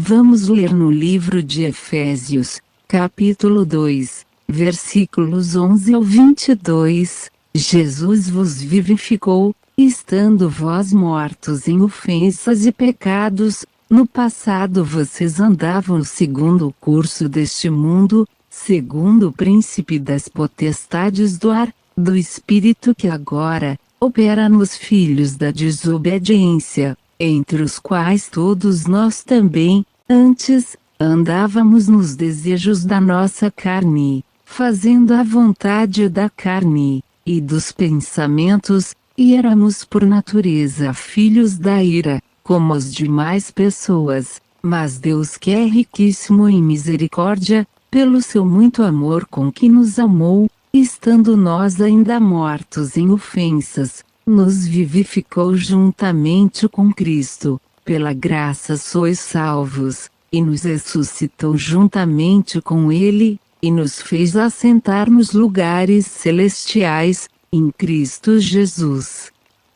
Vamos ler no livro de Efésios, capítulo 2, versículos 11 ao 22. Jesus vos vivificou, estando vós mortos em ofensas e pecados. No passado vocês andavam segundo o curso deste mundo, segundo o príncipe das potestades do ar, do espírito que agora opera nos filhos da desobediência, entre os quais todos nós também, antes, andávamos nos desejos da nossa carne, fazendo a vontade da carne, e dos pensamentos, e éramos por natureza filhos da ira, como as demais pessoas. Mas Deus, que é riquíssimo em misericórdia, pelo seu muito amor com que nos amou, estando nós ainda mortos em ofensas, nos vivificou juntamente com Cristo. Pela graça sois salvos, e nos ressuscitou juntamente com Ele, e nos fez assentar nos lugares celestiais, em Cristo Jesus,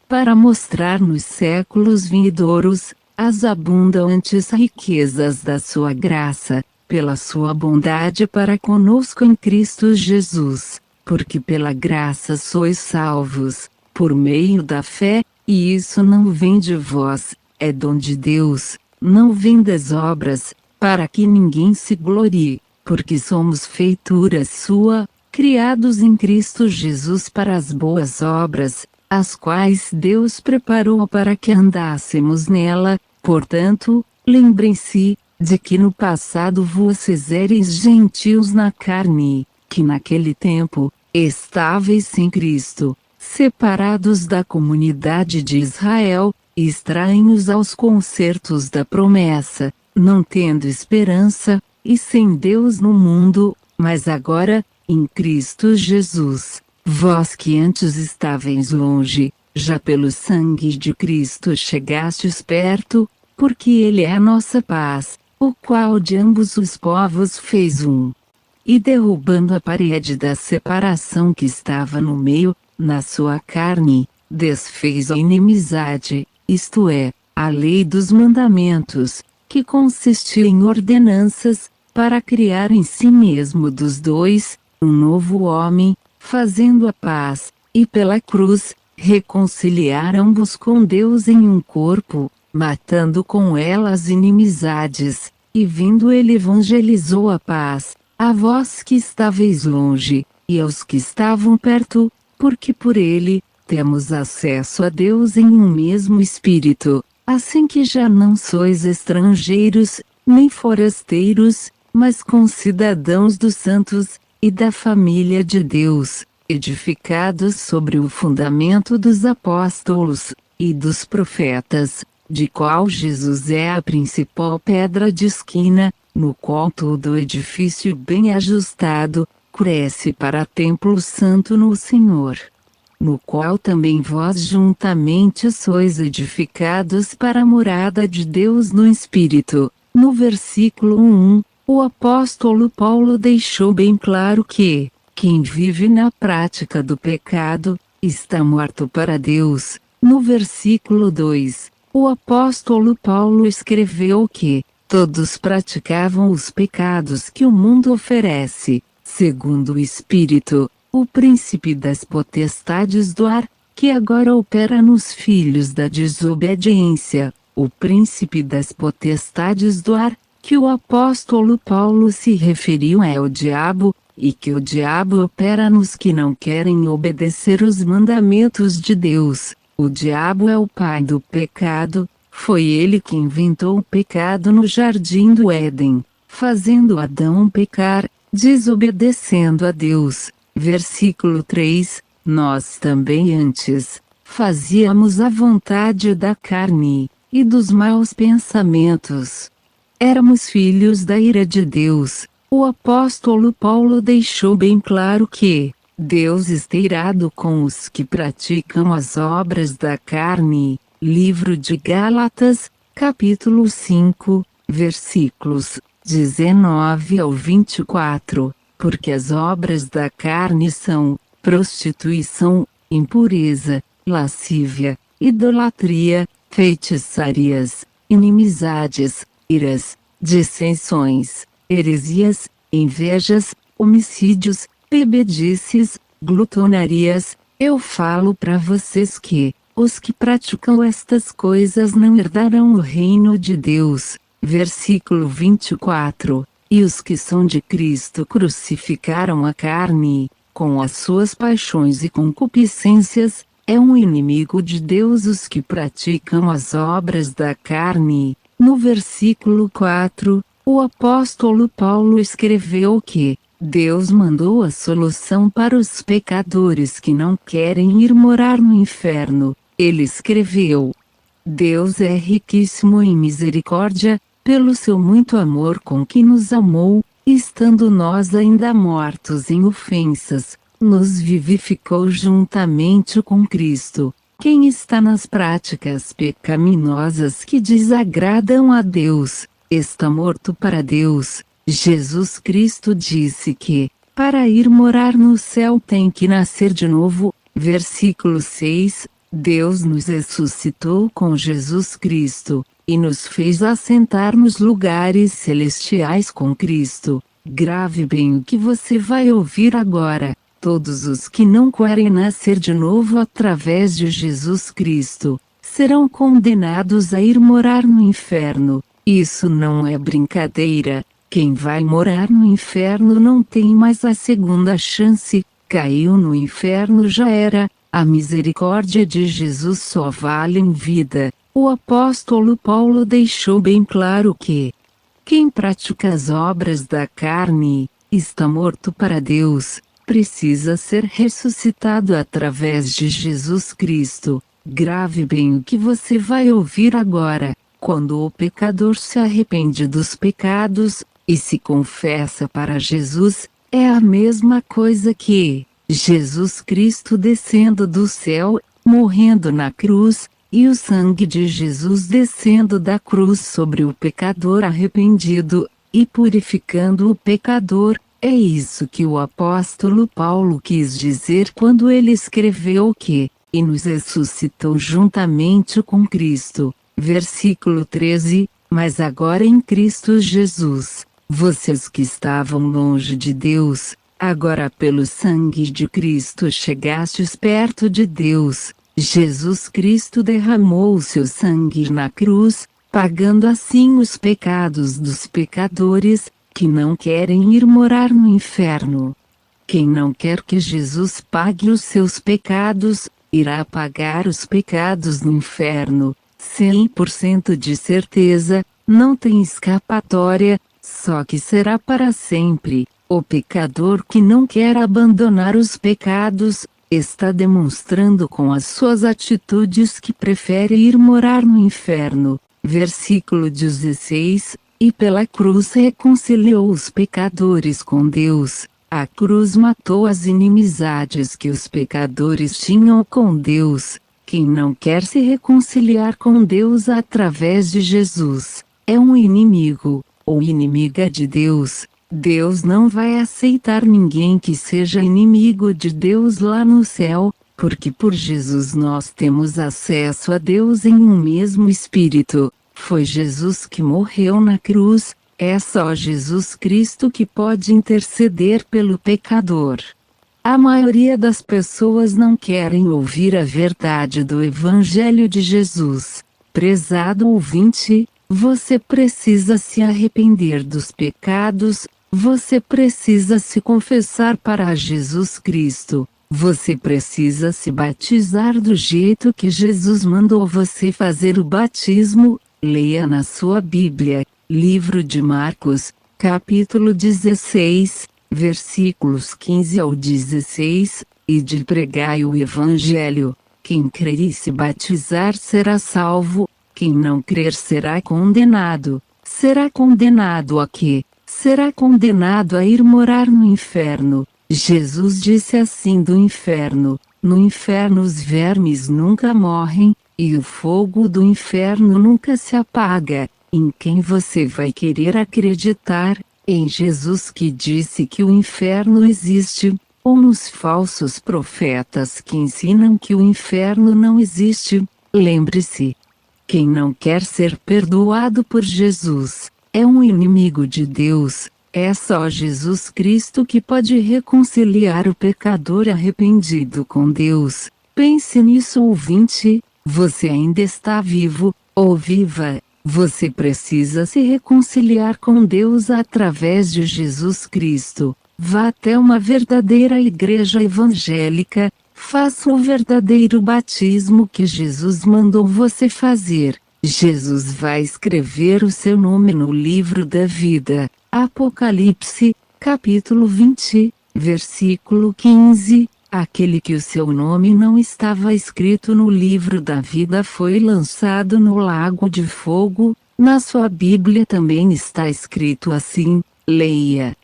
para mostrar nos séculos vindouros as abundantes riquezas da sua graça, pela sua bondade para conosco em Cristo Jesus. Porque pela graça sois salvos, por meio da fé, e isso não vem de vós, é dom de Deus, não vem das obras, para que ninguém se glorie, porque somos feitura sua, criados em Cristo Jesus para as boas obras, as quais Deus preparou para que andássemos nela. Portanto, lembrem-se de que no passado vocês eres gentios na carne, que naquele tempo estáveis sem Cristo, separados da comunidade de Israel, estranhos aos concertos da promessa, não tendo esperança, e sem Deus no mundo. Mas agora, em Cristo Jesus, vós que antes estáveis longe, já pelo sangue de Cristo chegastes perto, porque Ele é a nossa paz, o qual de ambos os povos fez um. E derrubando a parede da separação que estava no meio, na sua carne, desfez a inimizade, isto é, a lei dos mandamentos, que consistia em ordenanças, para criar em si mesmo dos dois, um novo homem, fazendo a paz, e pela cruz, reconciliar ambos com Deus em um corpo, matando com ela as inimizades, e vindo Ele evangelizou a paz, a vós que estáveis longe, e aos que estavam perto, porque por Ele, temos acesso a Deus em um mesmo Espírito, assim que já não sois estrangeiros, nem forasteiros, mas concidadãos dos santos, e da família de Deus, edificados sobre o fundamento dos apóstolos, e dos profetas, de qual Jesus é a principal pedra de esquina, no qual todo o edifício bem ajustado, cresce para templo santo no Senhor, no qual também vós juntamente sois edificados para a morada de Deus no Espírito. No versículo 1, o apóstolo Paulo deixou bem claro que, quem vive na prática do pecado, está morto para Deus. No versículo 2, o apóstolo Paulo escreveu que, todos praticavam os pecados que o mundo oferece, segundo o Espírito, o príncipe das potestades do ar, que agora opera nos filhos da desobediência. O príncipe das potestades do ar, que o apóstolo Paulo se referiu é o diabo, e que o diabo opera nos que não querem obedecer os mandamentos de Deus. O diabo é o pai do pecado, foi ele que inventou o pecado no jardim do Éden, fazendo Adão pecar, desobedecendo a Deus. Versículo 3, nós também antes, fazíamos a vontade da carne, e dos maus pensamentos. Éramos filhos da ira de Deus. O apóstolo Paulo deixou bem claro que, Deus está irado com os que praticam as obras da carne. Livro de Gálatas, capítulo 5, versículos 19 ao 24, porque as obras da carne são prostituição, impureza, lascívia, idolatria, feitiçarias, inimizades, iras, dissensões, heresias, invejas, homicídios, bebedices, glutonarias. Eu falo para vocês que os que praticam estas coisas não herdarão o reino de Deus. Versículo 24. E os que são de Cristo crucificaram a carne, com as suas paixões e concupiscências. É um inimigo de Deus os que praticam as obras da carne. No versículo 4, o apóstolo Paulo escreveu que Deus mandou a solução para os pecadores que não querem ir morar no inferno. Ele escreveu: Deus é riquíssimo em misericórdia, pelo seu muito amor com que nos amou, estando nós ainda mortos em ofensas, nos vivificou juntamente com Cristo. Quem está nas práticas pecaminosas que desagradam a Deus, está morto para Deus. Jesus Cristo disse que, para ir morar no céu tem que nascer de novo. Versículo 6. Deus nos ressuscitou com Jesus Cristo, e nos fez assentar nos lugares celestiais com Cristo. Grave bem o que você vai ouvir agora. Todos os que não querem nascer de novo através de Jesus Cristo, serão condenados a ir morar no inferno. Isso não é brincadeira. Quem vai morar no inferno não tem mais a segunda chance. Caiu no inferno já era. A misericórdia de Jesus só vale em vida. O apóstolo Paulo deixou bem claro que quem pratica as obras da carne, está morto para Deus, precisa ser ressuscitado através de Jesus Cristo. Grave bem o que você vai ouvir agora. Quando o pecador se arrepende dos pecados, e se confessa para Jesus, é a mesma coisa que Jesus Cristo descendo do céu, morrendo na cruz, e o sangue de Jesus descendo da cruz sobre o pecador arrependido, e purificando o pecador. É isso que o apóstolo Paulo quis dizer quando ele escreveu que, e nos ressuscitou juntamente com Cristo. Versículo 13, mas agora em Cristo Jesus, vocês que estavam longe de Deus, agora pelo sangue de Cristo chegastes perto de Deus. Jesus Cristo derramou o seu sangue na cruz, pagando assim os pecados dos pecadores, que não querem ir morar no inferno. Quem não quer que Jesus pague os seus pecados, irá pagar os pecados no inferno. 100% de certeza, não tem escapatória, só que será para sempre. O pecador que não quer abandonar os pecados, está demonstrando com as suas atitudes que prefere ir morar no inferno. Versículo 16, e pela cruz reconciliou os pecadores com Deus. A cruz matou as inimizades que os pecadores tinham com Deus. Quem não quer se reconciliar com Deus através de Jesus, é um inimigo, ou inimiga de Deus. Deus não vai aceitar ninguém que seja inimigo de Deus lá no céu, porque por Jesus nós temos acesso a Deus em um mesmo Espírito. Foi Jesus que morreu na cruz, é só Jesus Cristo que pode interceder pelo pecador. A maioria das pessoas não querem ouvir a verdade do Evangelho de Jesus. Prezado ouvinte, você precisa se arrepender dos pecados, você precisa se confessar para Jesus Cristo, você precisa se batizar do jeito que Jesus mandou você fazer o batismo. Leia na sua Bíblia, livro de Marcos, capítulo 16, versículos 15 ao 16, e de pregai o Evangelho. Quem crer e se batizar será salvo, quem não crer será condenado. Será condenado a quê? Será condenado a ir morar no inferno. Jesus disse assim do inferno: no inferno os vermes nunca morrem, e o fogo do inferno nunca se apaga. Em quem você vai querer acreditar? Em Jesus que disse que o inferno existe, ou nos falsos profetas que ensinam que o inferno não existe? Lembre-se, quem não quer ser perdoado por Jesus, é um inimigo de Deus. É só Jesus Cristo que pode reconciliar o pecador arrependido com Deus. Pense nisso, ouvinte. Você ainda está vivo, ou viva. Você precisa se reconciliar com Deus através de Jesus Cristo. Vá até uma verdadeira igreja evangélica. Faça o verdadeiro batismo que Jesus mandou você fazer. Jesus vai escrever o seu nome no livro da vida. Apocalipse, capítulo 20, versículo 15. Aquele que o seu nome não estava escrito no livro da vida foi lançado no lago de fogo. Na sua Bíblia também está escrito assim. Leia.